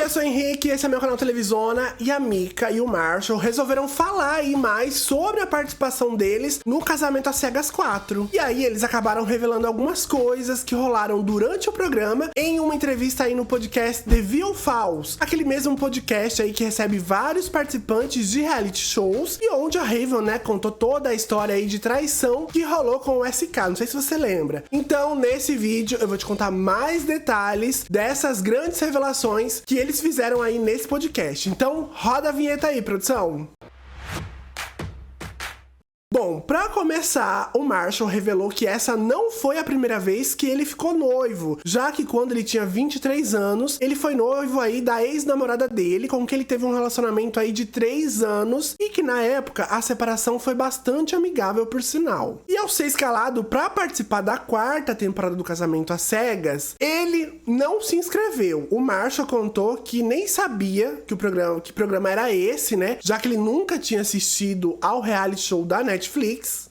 eu sou o Henrique, esse é meu canal Televisona, e a Mika e o Marshall resolveram falar aí mais sobre a participação deles no Casamento às Cegas 4. E aí eles acabaram revelando algumas coisas que rolaram durante o programa em uma entrevista aí no podcast The Real Falls, aquele mesmo podcast aí que recebe vários participantes de reality shows e onde a Raven, né, contou toda a história aí de traição que rolou com o SK, não sei se você lembra. Então, nesse vídeo eu vou te contar mais detalhes dessas grandes revelações que eles fizeram aí nesse podcast. Então, roda a vinheta aí, produção! Bom, pra começar, o Marshall revelou que essa não foi a primeira vez que ele ficou noivo, já que quando ele tinha 23 anos, ele foi noivo aí da ex-namorada dele, com quem ele teve um relacionamento aí de 3 anos, e que na época a separação foi bastante amigável, por sinal. E ao ser escalado pra participar da 4ª temporada do Casamento às Cegas, ele não se inscreveu. O Marshall contou que nem sabia que programa era esse, né, já que ele nunca tinha assistido ao reality show da Netflix.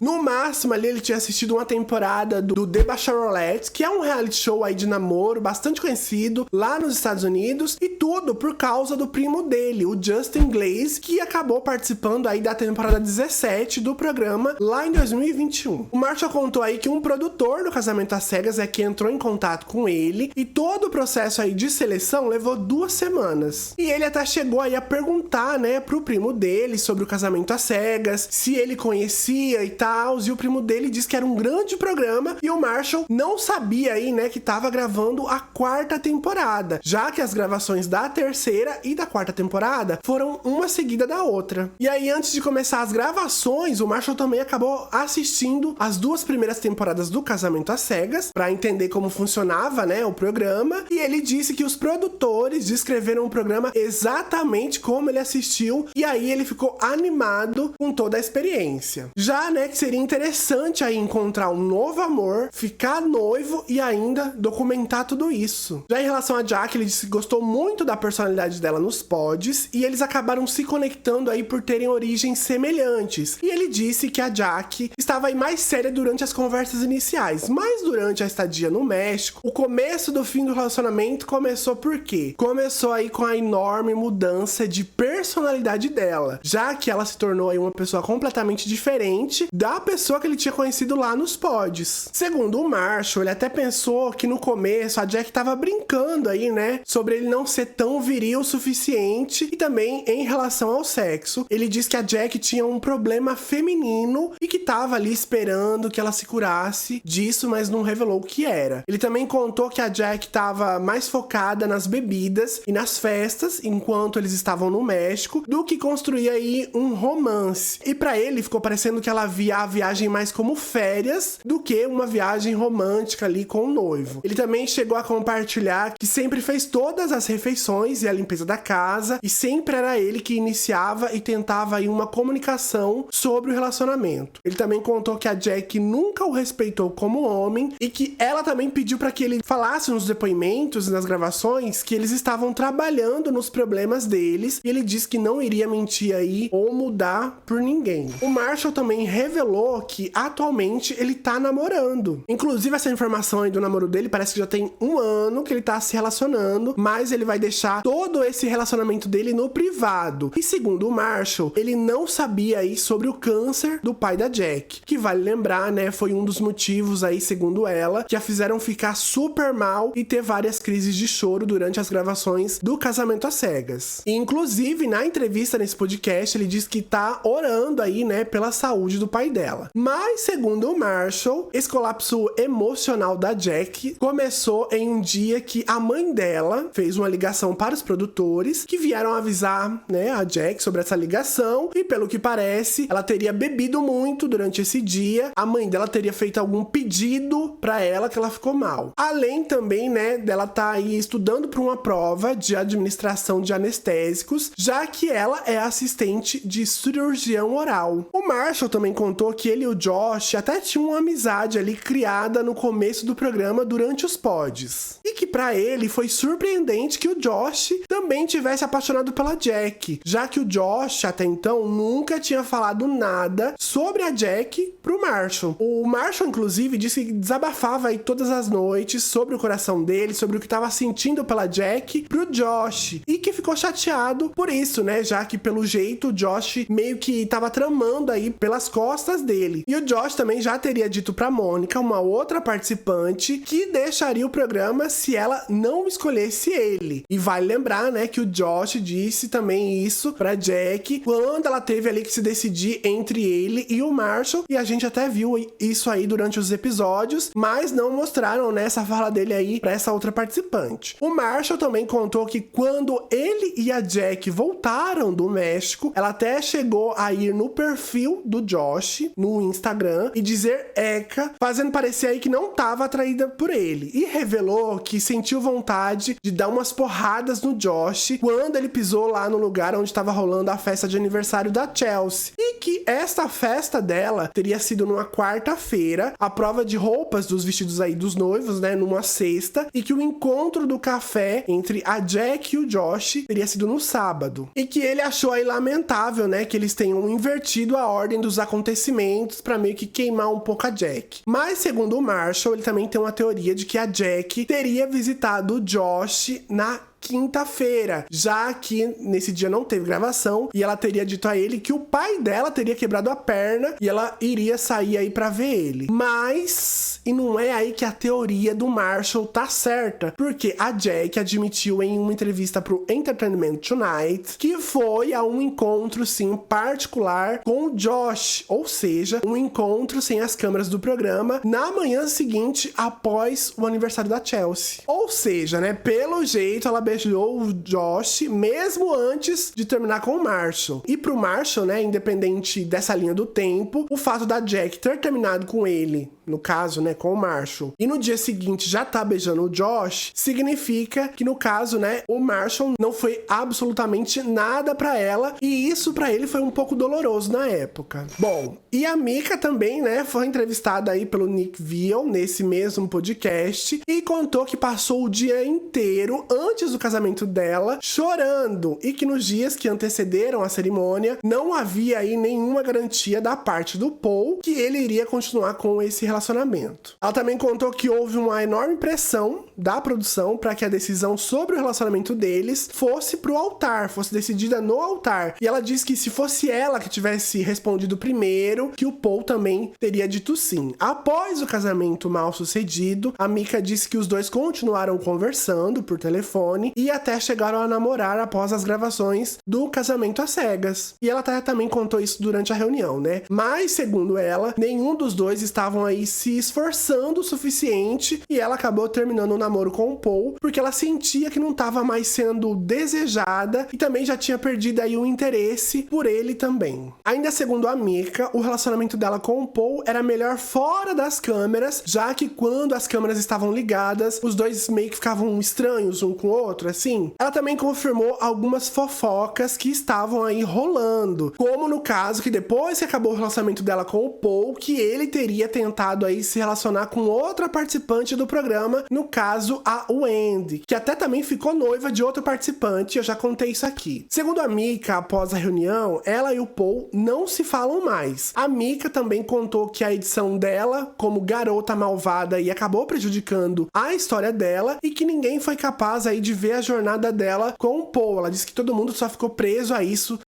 No máximo ali ele tinha assistido uma temporada do The Bachelorette, que é um reality show aí de namoro bastante conhecido lá nos Estados Unidos, e tudo por causa do primo dele, o Justin Glaze, que acabou participando aí da temporada 17 do programa lá em 2021. O Marshall contou aí que um produtor do Casamento às Cegas é que entrou em contato com ele, e todo o processo aí de seleção levou 2 semanas. E ele até chegou aí a perguntar, né, pro primo dele sobre o Casamento às Cegas, se ele conhecia e tal, e o primo dele disse que era um grande programa, e o Marshall não sabia aí, né, que tava gravando a 4ª temporada, já que as gravações da 3ª e da 4ª temporada foram uma seguida da outra. E aí, antes de começar as gravações, o Marshall também acabou assistindo as 2 primeiras temporadas do Casamento às Cegas, pra entender como funcionava, né, o programa, e ele disse que os produtores descreveram o programa exatamente como ele assistiu, e aí ele ficou animado com toda a experiência. Já, né, que seria interessante aí encontrar um novo amor, ficar noivo e ainda documentar tudo isso. Já em relação a Jack, ele disse que gostou muito da personalidade dela nos pods, e eles acabaram se conectando aí por terem origens semelhantes. E ele disse que a Jack estava aí mais séria durante as conversas iniciais, mas durante a estadia no México, o começo do fim do relacionamento começou por quê? Começou aí com a enorme mudança de personalidade dela, já que ela se tornou aí uma pessoa completamente diferente da pessoa que ele tinha conhecido lá nos pods. Segundo o Marshall, ele até pensou que no começo a Jack tava brincando aí, né, sobre ele não ser tão viril o suficiente, e também em relação ao sexo. Ele disse que a Jack tinha um problema feminino e que tava ali esperando que ela se curasse disso, mas não revelou o que era. Ele também contou que a Jack tava mais focada nas bebidas e nas festas enquanto eles estavam no México do que construir aí um romance. E pra ele ficou parecendo que ela via a viagem mais como férias do que uma viagem romântica ali com o noivo. Ele também chegou a compartilhar que sempre fez todas as refeições e a limpeza da casa, e sempre era ele que iniciava e tentava aí uma comunicação sobre o relacionamento. Ele também contou que a Jack nunca o respeitou como homem, e que ela também pediu para que ele falasse nos depoimentos e nas gravações que eles estavam trabalhando nos problemas deles, e ele disse que não iria mentir aí ou mudar por ninguém. O Marshall também revelou que atualmente ele tá namorando. Inclusive, essa informação aí do namoro dele parece que já tem 1 ano que ele tá se relacionando, mas ele vai deixar todo esse relacionamento dele no privado. E segundo o Marshall, ele não sabia aí sobre o câncer do pai da Jack, que vale lembrar, né, foi um dos motivos aí, segundo ela, que a fizeram ficar super mal e ter várias crises de choro durante as gravações do Casamento às Cegas. E inclusive, na entrevista nesse podcast, ele diz que tá orando aí, né, pela saúde do pai dela. Mas, segundo o Marshall, esse colapso emocional da Jack começou em um dia que a mãe dela fez uma ligação para os produtores, que vieram avisar, né, a Jack sobre essa ligação, e pelo que parece, ela teria bebido muito durante esse dia. A mãe dela teria feito algum pedido para ela que ela ficou mal. Além também, né, dela tá aí estudando para uma prova de administração de anestésicos, já que ela é assistente de cirurgião oral. O Marshall também contou que ele e o Josh até tinham uma amizade ali criada no começo do programa durante os pods. E que pra ele foi surpreendente que o Josh também tivesse apaixonado pela Jack, já que o Josh até então nunca tinha falado nada sobre a Jack pro Marshall. O Marshall, inclusive, disse que desabafava aí todas as noites sobre o coração dele, sobre o que estava sentindo pela Jack pro Josh, e que ficou chateado por isso, né? Já que pelo jeito o Josh meio que tava tramando aí pelas costas dele. E o Josh também já teria dito pra Mônica, uma outra participante, que deixaria o programa se ela não escolhesse ele. E vale lembrar, né, que o Josh disse também isso pra Jack quando ela teve ali que se decidir entre ele e o Marshall, e a gente até viu isso aí durante os episódios, mas não mostraram, né, essa fala dele aí pra essa outra participante. O Marshall também contou que quando ele e a Jack voltaram do México, ela até chegou a ir no perfil do Josh, no Instagram, e dizer Eka, fazendo parecer aí que não estava atraída por ele. E revelou que sentiu vontade de dar umas porradas no Josh quando ele pisou lá no lugar onde estava rolando a festa de aniversário da Chelsea. E que esta festa dela teria sido numa quarta-feira, a prova de roupas dos vestidos aí dos noivos, né, numa sexta, e que o encontro do café entre a Jack e o Josh teria sido no sábado. E que ele achou aí lamentável, né, que eles tenham invertido a ordem dos acontecimentos para meio que queimar um pouco a Jack. Mas, segundo o Marshall, ele também tem uma teoria de que a Jack teria visitado o Josh na quinta-feira, já que nesse dia não teve gravação, e ela teria dito a ele que o pai dela teria quebrado a perna e ela iria sair aí pra ver ele. Mas, e não é aí que a teoria do Marshall tá certa, porque a Jack admitiu em uma entrevista pro Entertainment Tonight que foi a um encontro, sim, particular com o Josh, ou seja, um encontro sem as câmeras do programa na manhã seguinte após o aniversário da Chelsea. Ou seja, né, pelo jeito ela beijou o Josh mesmo antes de terminar com o Marshall. E pro Marshall, né, independente dessa linha do tempo, o fato da Jack ter terminado com ele, no caso, né, com o Marshall, e no dia seguinte já tá beijando o Josh, significa que no caso, né, o Marshall não foi absolutamente nada pra ela, e isso pra ele foi um pouco doloroso na época. Bom, e a Mika também, né, foi entrevistada aí pelo Nick Viall nesse mesmo podcast e contou que passou o dia inteiro antes do casamento dela chorando, e que nos dias que antecederam a cerimônia não havia aí nenhuma garantia da parte do Paul que ele iria continuar com esse relacionamento. Ela também contou que houve uma enorme pressão da produção para que a decisão sobre o relacionamento deles fosse pro altar, fosse decidida no altar. E ela disse que se fosse ela que tivesse respondido primeiro, que o Paul também teria dito sim. Após o casamento mal sucedido, a Mika disse que os dois continuaram conversando por telefone e até chegaram a namorar após as gravações do Casamento às Cegas. E ela também contou isso durante a reunião, né? Mas, segundo ela, nenhum dos dois estavam aí se esforçando o suficiente e ela acabou terminando o namoro com o Paul porque ela sentia que não estava mais sendo desejada e também já tinha perdido aí o interesse por ele também. Ainda segundo a Mika, o relacionamento dela com o Paul era melhor fora das câmeras, já que quando as câmeras estavam ligadas, os dois meio que ficavam estranhos um com o outro, assim. Ela também confirmou algumas fofocas que estavam aí rolando, como no caso que depois que acabou o relacionamento dela com o Paul, que ele teria tentado aí se relacionar com outra participante do programa, no caso a Wendy, que até também ficou noiva de outro participante, eu já contei isso aqui. Segundo a Mika, após a reunião, ela e o Paul não se falam mais. A Mika também contou que a edição dela como garota malvada e acabou prejudicando a história dela e que ninguém foi capaz aí de ver a jornada dela com o Paul. Ela disse que todo mundo só ficou preso a isso,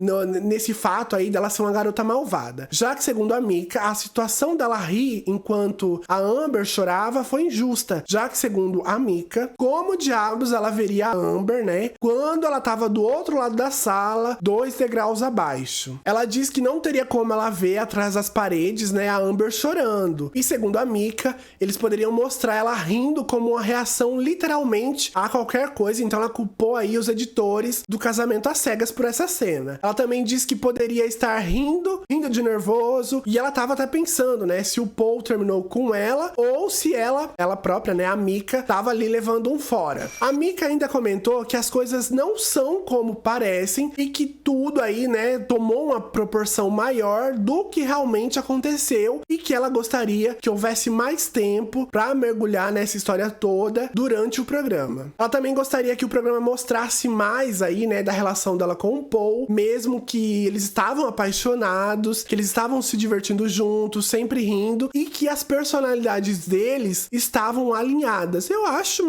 nesse fato aí dela ser uma garota malvada. Já que, segundo a Mika, a situação dela rir enquanto a Amber chorava foi injusta, já que, segundo a Mika, como diabos ela veria a Amber, né, quando ela tava do outro lado da sala, 2 degraus abaixo. Ela diz que não teria como ela ver atrás das paredes, né, a Amber chorando. E segundo a Mika, eles poderiam mostrar ela rindo como uma reação literalmente a qualquer coisa, então ela culpou aí os editores do Casamento às Cegas por essa cena. Ela também disse que poderia estar rindo de nervoso, e ela tava até pensando, né, se o Paul terminou com ela ou se ela própria, né, a Mika, tava ali levando um fora. A Mika ainda comentou que as coisas não são como parecem e que tudo aí, né, tomou uma proporção maior do que realmente aconteceu e que ela gostaria que houvesse mais tempo pra mergulhar nessa história toda durante o programa. Ela também gostaria que o programa mostrasse mais aí, né, da relação dela com o Paul, mesmo que eles estavam apaixonados, que eles estavam se divertindo juntos, sempre rindo, e que as personalidades deles estavam alinhadas. Eu acho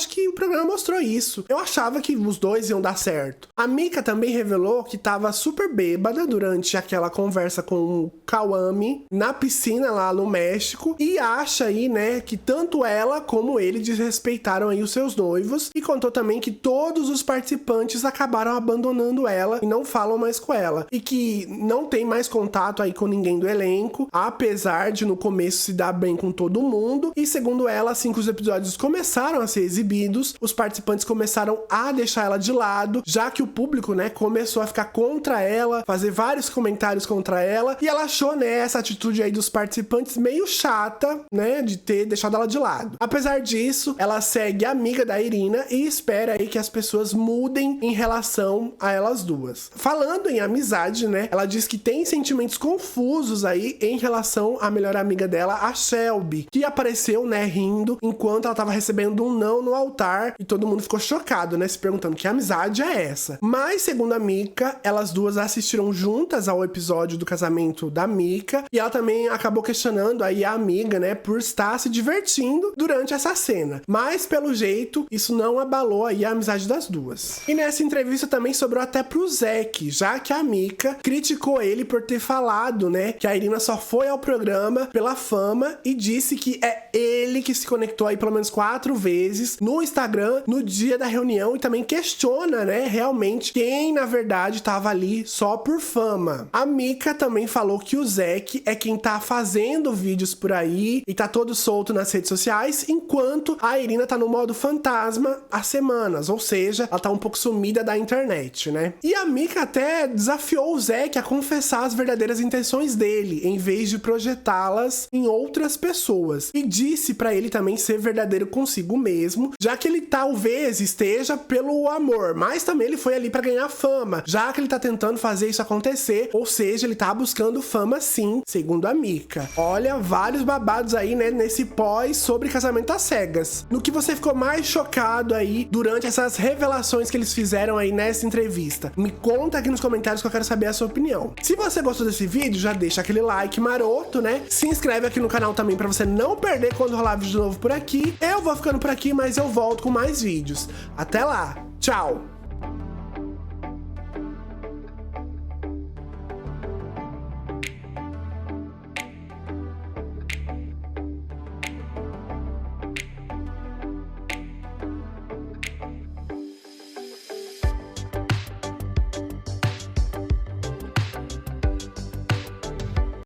que o programa mostrou isso. Eu achava que os dois iam dar certo. A Mika também revelou que tava super bêbada durante aquela conversa com o Kwame na piscina lá no México, e acha aí, né, que tanto ela como ele desrespeitaram aí os seus noivos, e contou também que todos os participantes acabaram abandonando ela e não falam mais com ela, e que não tem mais contato aí com ninguém do elenco, apesar de no começo se dar bem com todo mundo. E segundo ela, assim que os episódios começaram a ser exibidos, os participantes começaram a deixar ela de lado, já que o público, né, começou a ficar contra ela, fazer vários comentários contra ela, e ela achou, né, essa atitude aí dos participantes meio chata, né, de ter deixado ela de lado. Apesar disso, ela segue amiga da Irina e espera aí que as pessoas mudem em relação a elas duas. Falando em amizade, né, ela diz que tem sentimentos confusos aí em relação à melhor amiga dela, a Shelby, que apareceu, né, rindo enquanto ela tava recebendo um não no altar, e todo mundo ficou chocado, né, se perguntando que amizade é essa. Mas, segundo a Mika, elas duas assistiram juntas ao episódio do casamento da Mika, e ela também acabou questionando aí a amiga, né, por estar se divertindo durante essa cena. Mas, pelo jeito, isso não abalou aí a amizade das duas. E nessa entrevista também sobrou até pro Zack, já que a Mika criticou ele por ter falado, né, que a Irina só foi ao programa pela fama, e disse que é ele que se conectou aí pelo menos 4 vezes no Instagram no dia da reunião, e também questiona, né, realmente quem na verdade tava ali só por fama. A Mika também falou que o Zack é quem tá fazendo vídeos por aí e tá todo solto nas redes sociais, enquanto a Irina tá no modo fantasma há semanas, ou seja, ela tá um pouco sumida da internet, né? E a Mika até desafiou o Zack a confessar as verdadeiras intenções dele, em vez de projetá-las em outras pessoas. E disse pra ele também ser verdadeiro consigo mesmo, já que ele talvez esteja pelo amor, mas também ele foi ali pra ganhar fama, já que ele tá tentando fazer isso acontecer, ou seja, ele tá buscando fama sim, segundo a Mika. Olha, vários babados aí, né, nesse pós sobre casamento às cegas. No que você ficou mais chocado aí durante essas revelações que eles fizeram aí nessa entrevista? Me conta aqui nos comentários que eu quero saber a sua opinião. Se você gostou desse vídeo, já deixa aquele like maroto, né? Se inscreve aqui no canal também pra você não perder quando rolar vídeo novo por aqui. Eu vou ficando por aqui, mas eu volto com mais vídeos. Até lá, tchau!